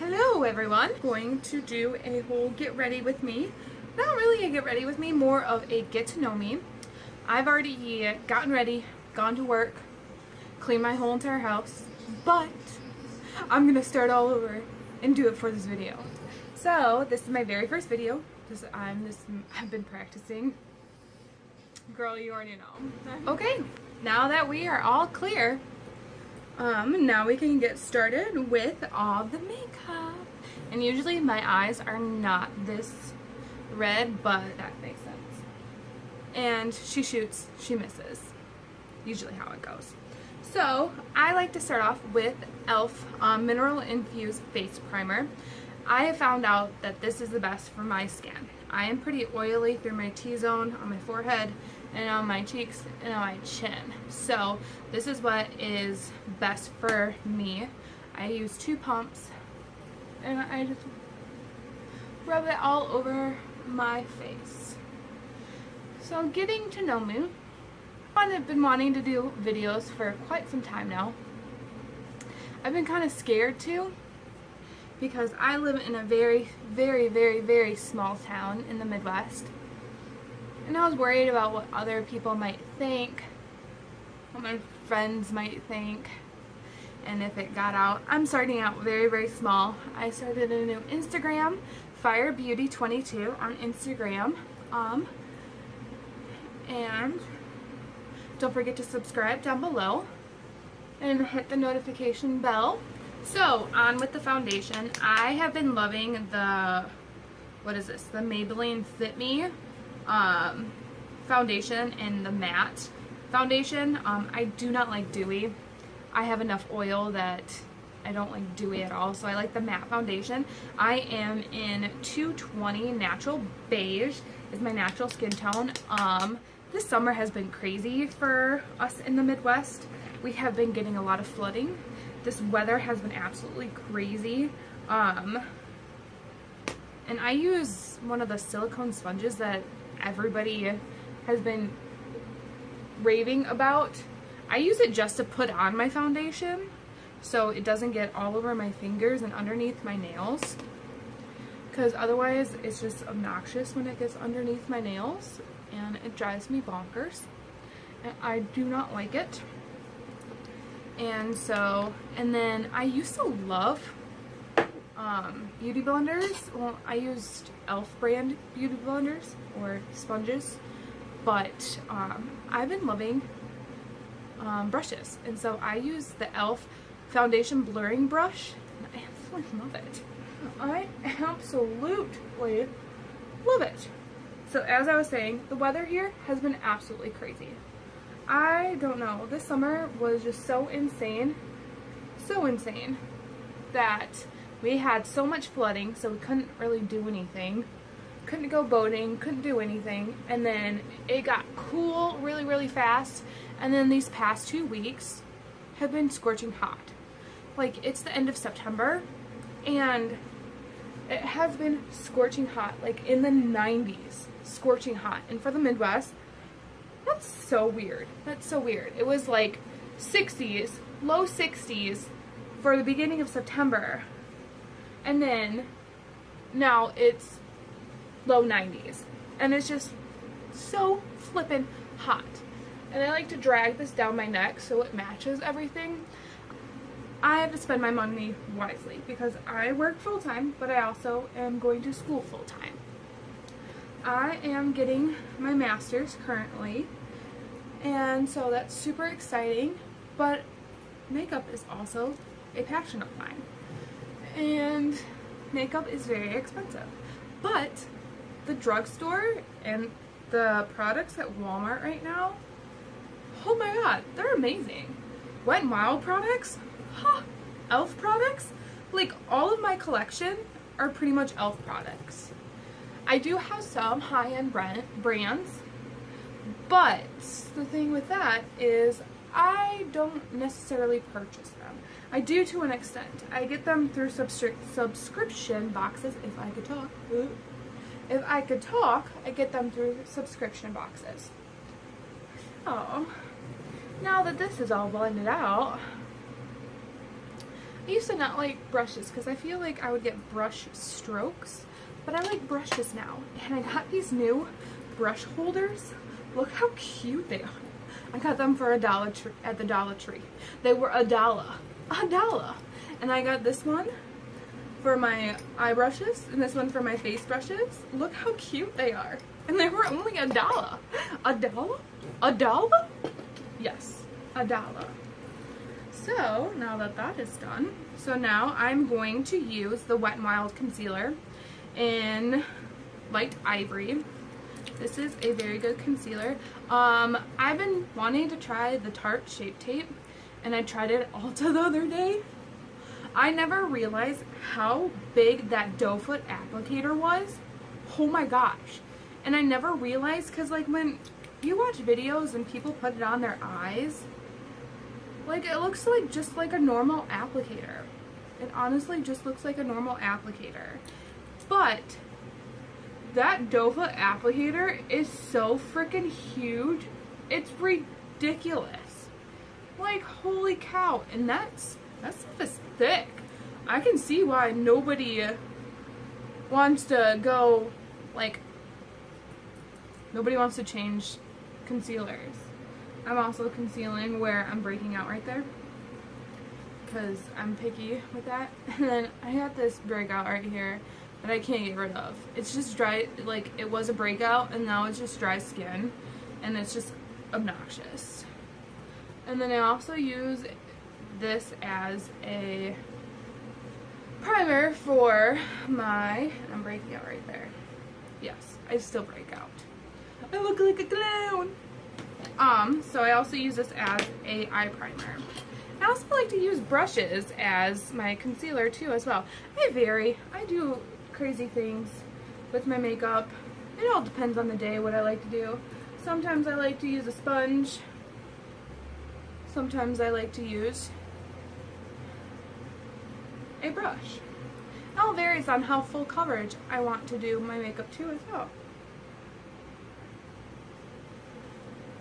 Hello everyone. Going to do a whole get ready with me. Not really a get ready with me, more of a get to know me. I've already gotten ready, gone to work, cleaned my whole entire house, but I'm gonna start all over and do it for this video. So this is my very first video. I've been practicing. Girl, you already know. Okay, now that we are all clear, now we can get started with all the makeup. And usually my eyes are not this red, but that makes sense. And she shoots, she misses. Usually how it goes. So I like to start off with e.l.f. Mineral Infused Face Primer. I have found out that this is the best for my skin. I am pretty oily through my T-zone, on my forehead, and on my cheeks, and on my chin. So this is what is best for me. I use 2 pumps, and I just rub it all over my face. So getting to know me. I've been wanting to do videos for quite some time now. I've been kind of scared too, because I live in a very, very, very, very small town in the Midwest. And I was worried about what other people might think, what my friends might think, and if it got out. I'm starting out very, very small. I started a new Instagram, firebeauty22 on Instagram. And don't forget to subscribe down below and hit the notification bell. So, on with the foundation. I have been loving the, what is this? The Maybelline Fit Me foundation and the matte foundation. I do not like dewy. I have enough oil that I don't like dewy at all, so I like the matte foundation. I am in 220 Natural Beige is my natural skin tone. This summer has been crazy for us in the Midwest. We have been getting a lot of flooding. This weather has been absolutely crazy. And I use one of the silicone sponges that everybody has been raving about. I use it just to put on my foundation so it doesn't get all over my fingers and underneath my nails, because otherwise it's just obnoxious when it gets underneath my nails and it drives me bonkers and I do not like it. And so, and then I used to love beauty blenders. Well, I used e.l.f. brand beauty blenders or sponges, but I've been loving brushes, and so I use the e.l.f. foundation blurring brush, and I absolutely love it. I absolutely love it. So as I was saying, the weather here has been absolutely crazy. I don't know, this summer was just so insane that we had so much flooding, so we couldn't really do anything. Couldn't go boating, couldn't do anything, and then it got cool really, really fast, and then these past 2 weeks have been scorching hot. Like, it's the end of September, and it has been scorching hot, like in the 90s, scorching hot. And for the Midwest, that's so weird. That's so weird. It was like 60s, low 60s for the beginning of September, and then now it's low 90s, and it's just so flippin' hot. And I like to drag this down my neck so it matches everything. I have to spend my money wisely because I work full-time, but I also am going to school full-time. I am getting my master's currently, and so that's super exciting, but makeup is also a passion of mine, and makeup is very expensive. But the drugstore and the products at Walmart right now, oh my god, they're amazing. Wet n Wild products, e.l.f. products, like all of my collection are pretty much e.l.f. products. I do have some high-end brands, but the thing with that is I don't necessarily purchase them. I do to an extent. I get them through subscription boxes, if I could talk. If I could talk, I get them through subscription boxes. Oh, now that this is all blended out, I used to not like brushes because I feel like I would get brush strokes, but I like brushes now. And I got these new brush holders. Look how cute they are. I got them for $1 at the Dollar Tree. They were $1. $1. And I got this one for my eye brushes and this one for my face brushes. Look how cute they are. And they were only $1. $1? $1? Yes, $1. So now that that is done, so now I'm going to use the Wet n Wild concealer in light ivory. This is a very good concealer. I've been wanting to try the Tarte Shape Tape, and I tried it Ulta the other day. I never realized how big that doe foot applicator was. Oh my gosh. And I never realized, because like when you watch videos and people put it on their eyes, like it looks like just like a normal applicator. It honestly just looks like a normal applicator. But that doe foot applicator is so freaking huge. It's ridiculous. Like holy cow. And that stuff is thick. I can see why nobody wants to go, like, nobody wants to change concealers. I'm also concealing where I'm breaking out right there, because I'm picky with that. And then I have this breakout right here that I can't get rid of. It's just dry, like it was a breakout and now it's just dry skin, and it's just obnoxious. And then I also use this as a primer for my, I'm breaking out right there. Yes, I still break out. I look like a clown. So I also use this as a eye primer. I also like to use brushes as my concealer too as well. I vary. I do crazy things with my makeup. It all depends on the day what I like to do. Sometimes I like to use a sponge. Sometimes I like to use a brush. It all varies on how full coverage I want to do my makeup too as well.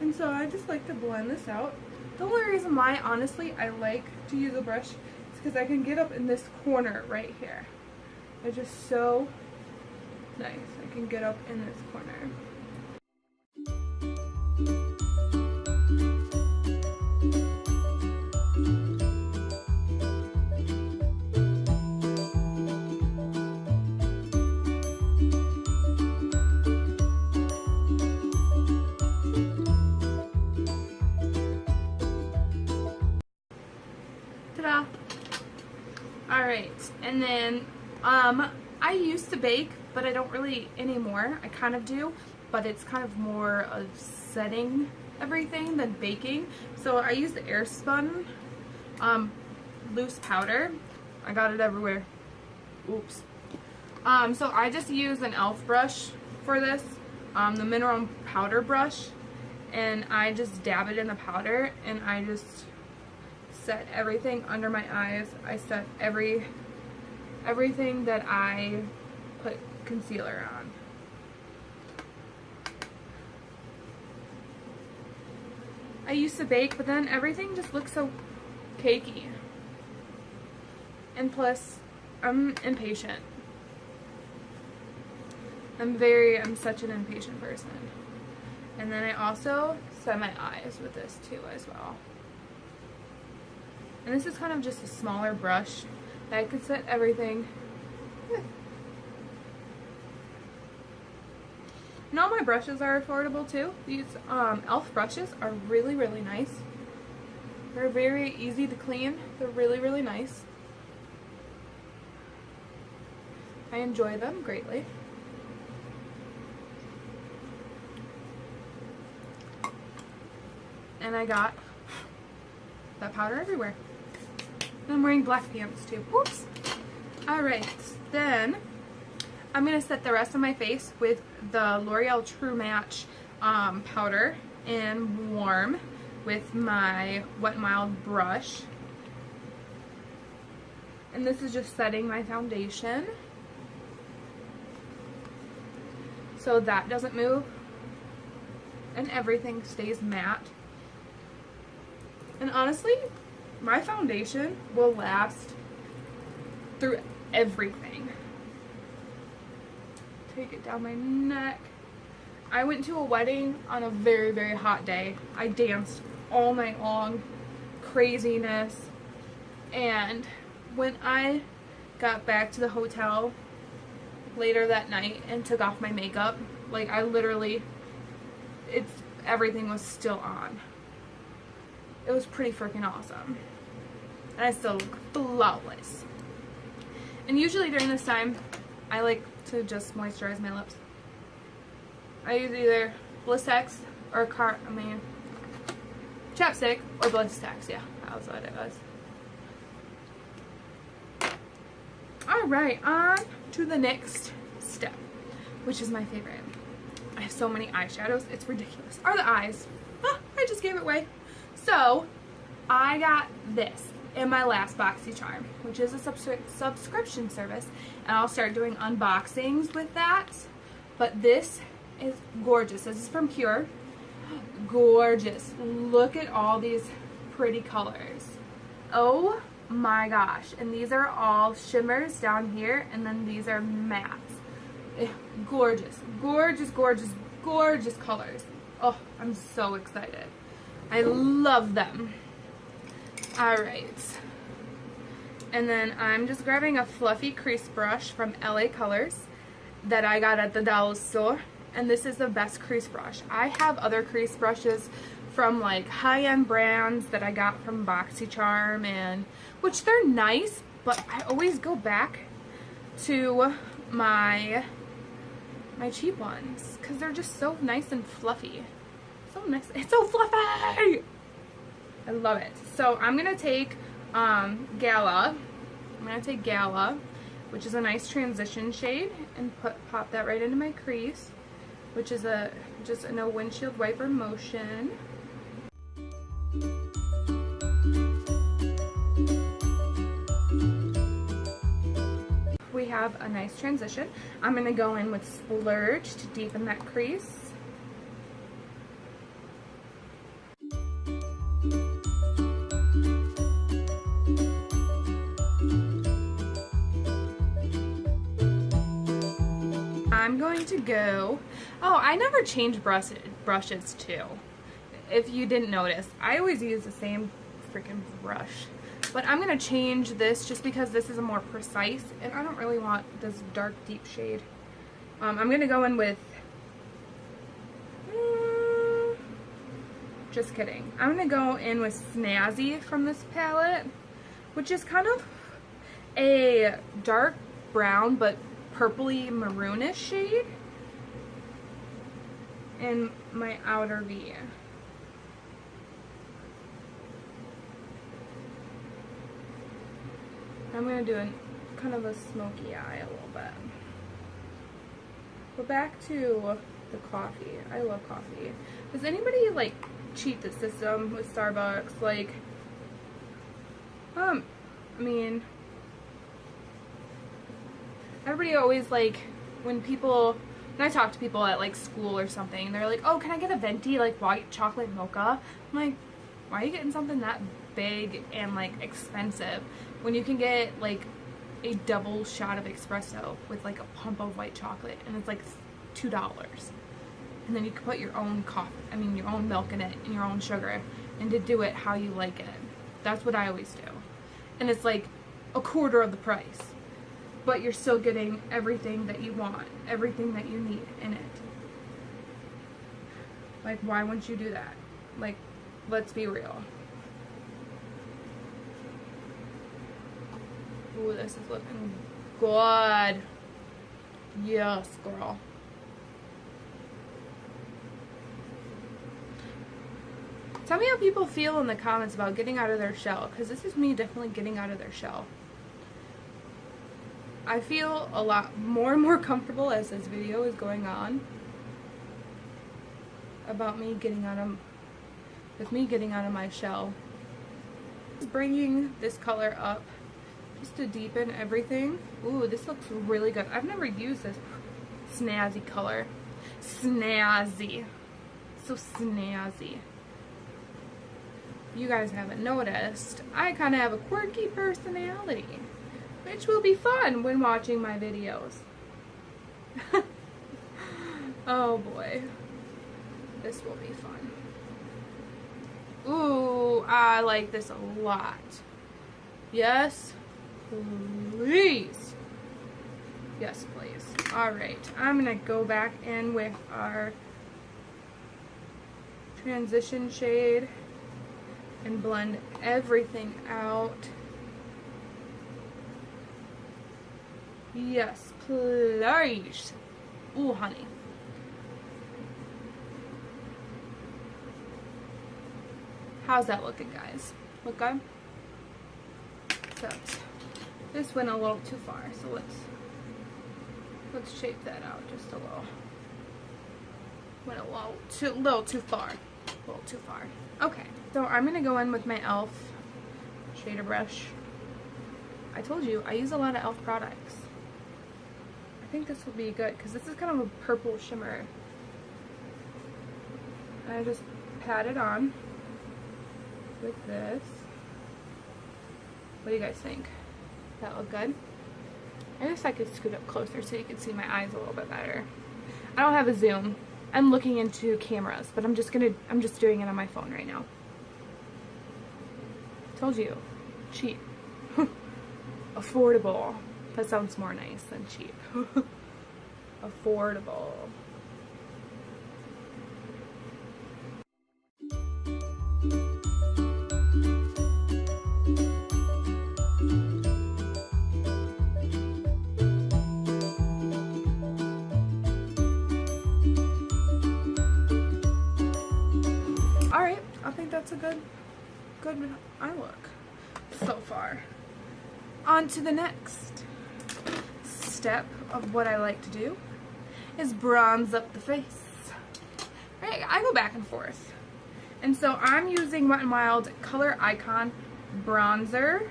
And so I just like to blend this out. The only reason why, honestly, I like to use a brush is because I can get up in this corner right here. It's just so nice. I can get up in this corner. Ta-da! Alright, and then I used to bake, but I don't really anymore. I kind of do, but it's kind of more of setting everything than baking. So I use the Airspun loose powder. I got it everywhere. Oops. So I just use an e.l.f. brush for this, the mineral powder brush, and I just dab it in the powder, and I just set everything under my eyes. I set everything that I put concealer on. I used to bake, but then everything just looks so cakey. And plus, I'm impatient. I'm such an impatient person. And then I also set my eyes with this too as well. And this is kind of just a smaller brush that I could set everything with. And all my brushes are affordable too. These e.l.f. brushes are really, really nice. They're very easy to clean. They're really, really nice. I enjoy them greatly. And I got that powder everywhere. And I'm wearing black pants too. Oops. Alright, then I'm going to set the rest of my face with the L'Oreal True Match powder in warm with my Wet n Wild brush. And this is just setting my foundation so that doesn't move and everything stays matte. And honestly, my foundation will last through everything. Take it down my neck. I went to a wedding on a very, very hot day. I danced all night long. Craziness. And when I got back to the hotel later that night and took off my makeup, like I literally, everything was still on. It was pretty freaking awesome. And I still look flawless. And usually during this time, I like to just moisturize my lips. I use either Blistex or chapstick or Blistex. Yeah, that was what it was. Alright, on to the next step, which is my favorite. I have so many eyeshadows, it's ridiculous. Are the eyes. Ah, I just gave it away. So, I got this in my last BoxyCharm, which is a subscription service, and I'll start doing unboxings with that. But this is gorgeous. This is from Pur. Gorgeous. Look at all these pretty colors. Oh my gosh. And these are all shimmers down here, and then these are mattes. Gorgeous. Gorgeous, gorgeous, gorgeous colors. Oh, I'm so excited. I love them. Alright. And then I'm just grabbing a fluffy crease brush from LA Colors that I got at the dollar store. And this is the best crease brush. I have other crease brushes from like high-end brands that I got from BoxyCharm, and which they're nice, but I always go back to my cheap ones because they're just so nice and fluffy. So nice. It's so fluffy! I love it. So I'm going to take Gala. I'm going to take Gala, which is a nice transition shade, and pop that right into my crease, which is just in a windshield wiper motion. We have a nice transition. I'm going to go in with Splurge to deepen that crease. I'm going to go, oh, I never change brushes too. If you didn't notice, I always use the same freaking brush. But I'm going to change this just because this is a more precise, and I don't really want this dark, deep shade. I'm going to go in with, just kidding. I'm going to go in with Snazzy from this palette, which is kind of a dark brown, but purpley maroonish shade in my outer V. I'm going to do kind of a smoky eye a little bit. Go back to the coffee. I love coffee. Does anybody like cheat the system with Starbucks? Like, I mean, everybody always like, when I talk to people at like school or something, they're like, oh, can I get a venti, like white chocolate mocha? I'm like, why are you getting something that big and like expensive when you can get like a double shot of espresso with like a pump of white chocolate, and it's like $2, and then you can put your own your own milk in it and your own sugar, and to do it how you like it. That's what I always do, and it's like a quarter of the price, but you're still getting everything that you want, everything that you need in it. Like, why wouldn't you do that? Like, let's be real. Ooh, this is looking good. Yes, girl. Tell me how people feel in the comments about getting out of their shell, because this is me definitely getting out of their shell. I feel a lot more and more comfortable as this video is going on about me getting out of my shell. Bringing this color up just to deepen everything. Ooh, this looks really good. I've never used this snazzy color. Snazzy. So snazzy. You guys haven't noticed, I kind of have a quirky personality. which will be fun when watching my videos. Oh boy, this will be fun. Ooh, I like this a lot. Yes, please. Yes, please. Alright, I'm gonna go back in with our transition shade and blend everything out. Yes, please. Ooh, honey. How's that looking, guys? Look good? So, this went a little too far, so let's shape that out just a little. Went a little too far. A little too far. Okay, so I'm gonna go in with my e.l.f. shader brush. I told you, I use a lot of e.l.f. products. I think this will be good, because this is kind of a purple shimmer. And I just pat it on with this. What do you guys think? That look good? I guess I could scoot up closer so you can see my eyes a little bit better. I don't have a zoom. I'm looking into cameras, but I'm just doing it on my phone right now. Told you. Cheap. Affordable. That sounds more nice than cheap. Affordable. Alright, I think that's a good eye look so far. On to the next step of what I like to do is bronze up the face. Right, I go back and forth. And so I'm using Wet n Wild Color Icon Bronzer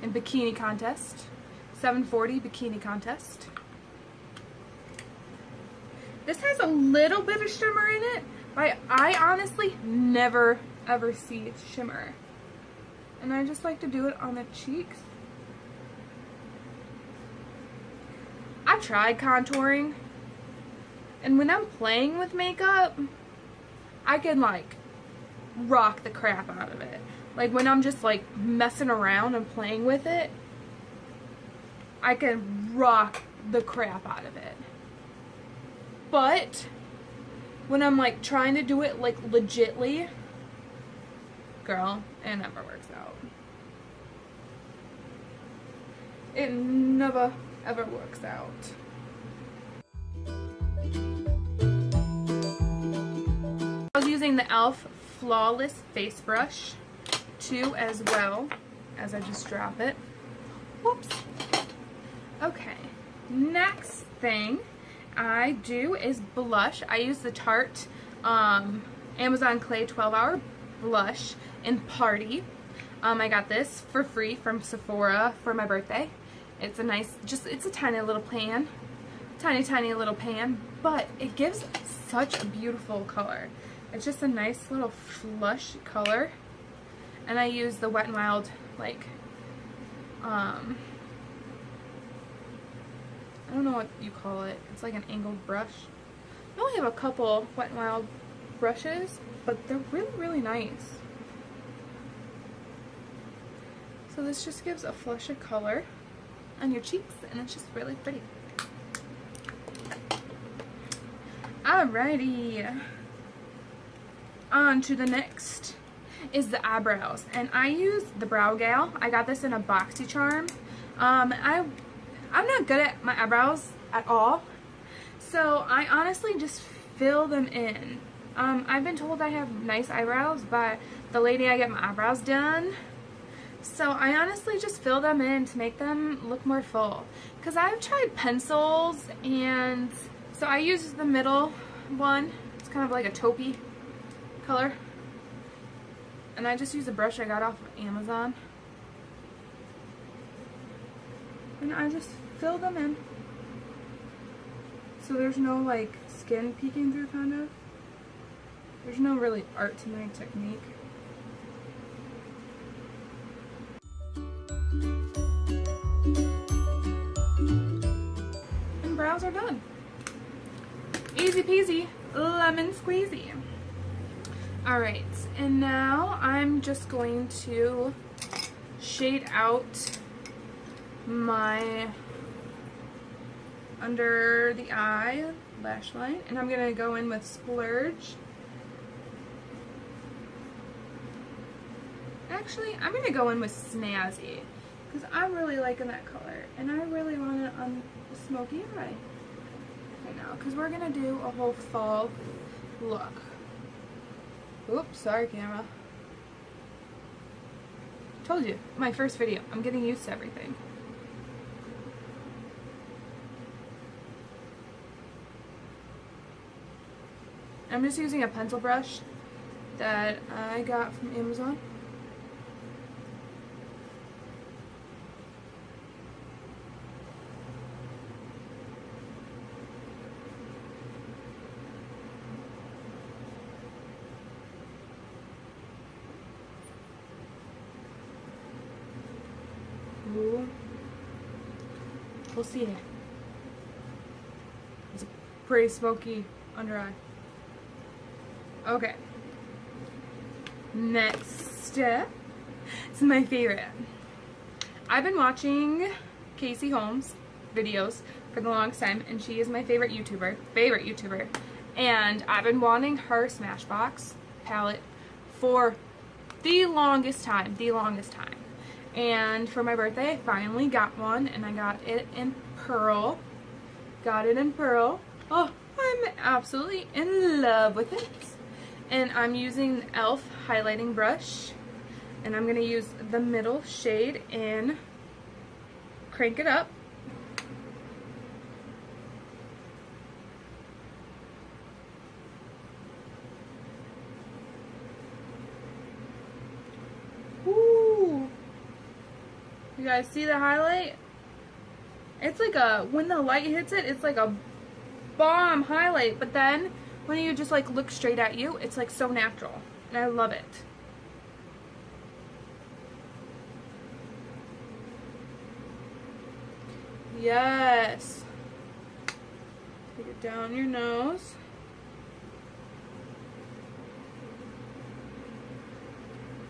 in Bikini Contest. 740 Bikini Contest. This has a little bit of shimmer in it, but I honestly never ever see shimmer. And I just like to do it on the cheeks. I tried contouring, and when I'm playing with makeup, I can like rock the crap out of it. Like when I'm just like messing around and playing with it, I can rock the crap out of it. But when I'm like trying to do it like legitly, girl, it never works out. It never ever works out. I was using the e.l.f. Flawless Face Brush too, as well as I just drop it. Whoops. Okay, next thing I do is blush. I use the Tarte Amazon Clay 12-Hour Blush in Party. I got this for free from Sephora for my birthday. It's a nice, it's a tiny little pan. Tiny little pan, but it gives such a beautiful color. It's just a nice little flush color. And I use the Wet n Wild, like, I don't know what you call it. It's like an angled brush. I only have a couple Wet n Wild brushes, but they're really, really nice. So this just gives a flush of color on your cheeks, and it's just really pretty. Alrighty. On to the next is the eyebrows, and I use the Brow Gal. I got this in a BoxyCharm. I'm not good at my eyebrows at all, so I honestly just fill them in. I've been told I have nice eyebrows by the lady I get my eyebrows done, so I honestly just fill them in to make them look more full. Because I've tried pencils, and so I use the middle one. It's kind of like a taupey color, and I just use a brush I got off of Amazon, and I just fill them in so there's no like skin peeking through, kind of. There's no really art to my technique. brows are done. Easy peasy, lemon squeezy. Alright, and now I'm just going to shade out my under the eye lash line, and I'm going to go in with Splurge. Actually, I'm going to go in with Snazzy because I'm really liking that color, and I really want it on the smoky eye right now because we're going to do a whole fall look. Oops, sorry camera. Told you, my first video. I'm getting used to everything. I'm just using a pencil brush that I got from Amazon. Ooh. We'll see. It's a pretty smoky under eye. Okay. Next step. It's my favorite. I've been watching Casey Holmes videos for the longest time, and she is my favorite YouTuber. And I've been wanting her Smashbox palette for the longest time. And for my birthday, I finally got one, and I got it in pearl. Oh, I'm absolutely in love with it. And I'm using the E.l.f. highlighting brush, and I'm going to use the middle shade and crank it up. Ooh. You guys see the highlight? It's like a, when the light hits it, it's like a bomb highlight, but then when you just like look straight at you, it's like so natural, and I love it. Yes. Take it down your nose.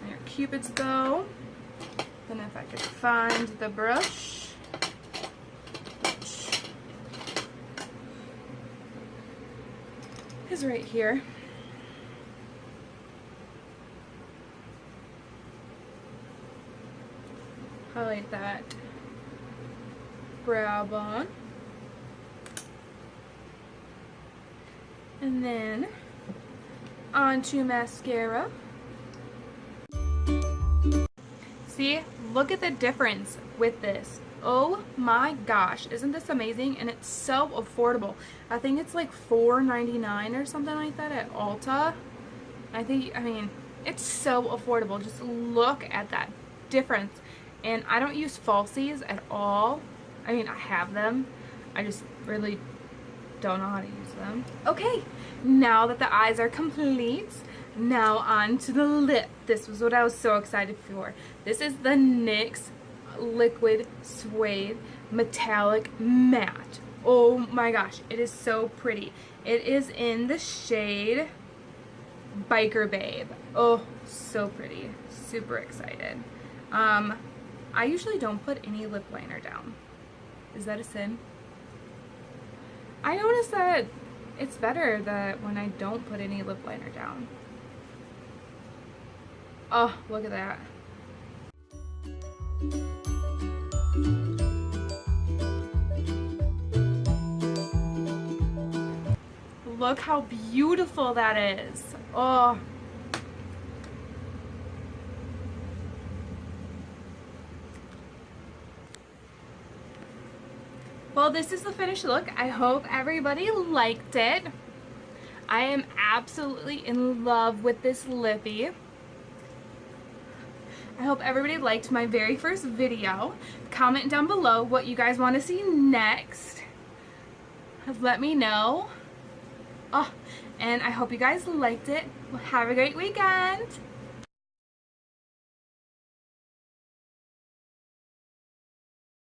And your cupid's bow. And if I could find the brush. Is right here. Highlight that brow bone. And then onto mascara. See, look at the difference with this. Oh my gosh, isn't this amazing? And it's so affordable. I think it's like $4.99 or something like that at Ulta. I mean, it's so affordable. Just look at that difference. And I don't use falsies at all. I mean, I have them. I just really don't know how to use them. Okay, now that the eyes are complete, now on to the lip. This was what I was so excited for. This is the NYX Liquid Suede Metallic Matte. Oh my gosh, it is so pretty. It is in the shade Biker Babe. Oh, so pretty. Super excited. I usually don't put any lip liner down. Is that a sin? I noticed that it's better that when I don't put any lip liner down. Oh, look at that. Look how beautiful that is. Oh. Well, this is the finished look. I hope everybody liked it. I am absolutely in love with this lippy. I hope everybody liked my very first video. Comment down below what you guys want to see next. Let me know. Oh, and I hope you guys liked it. Well, have a great weekend.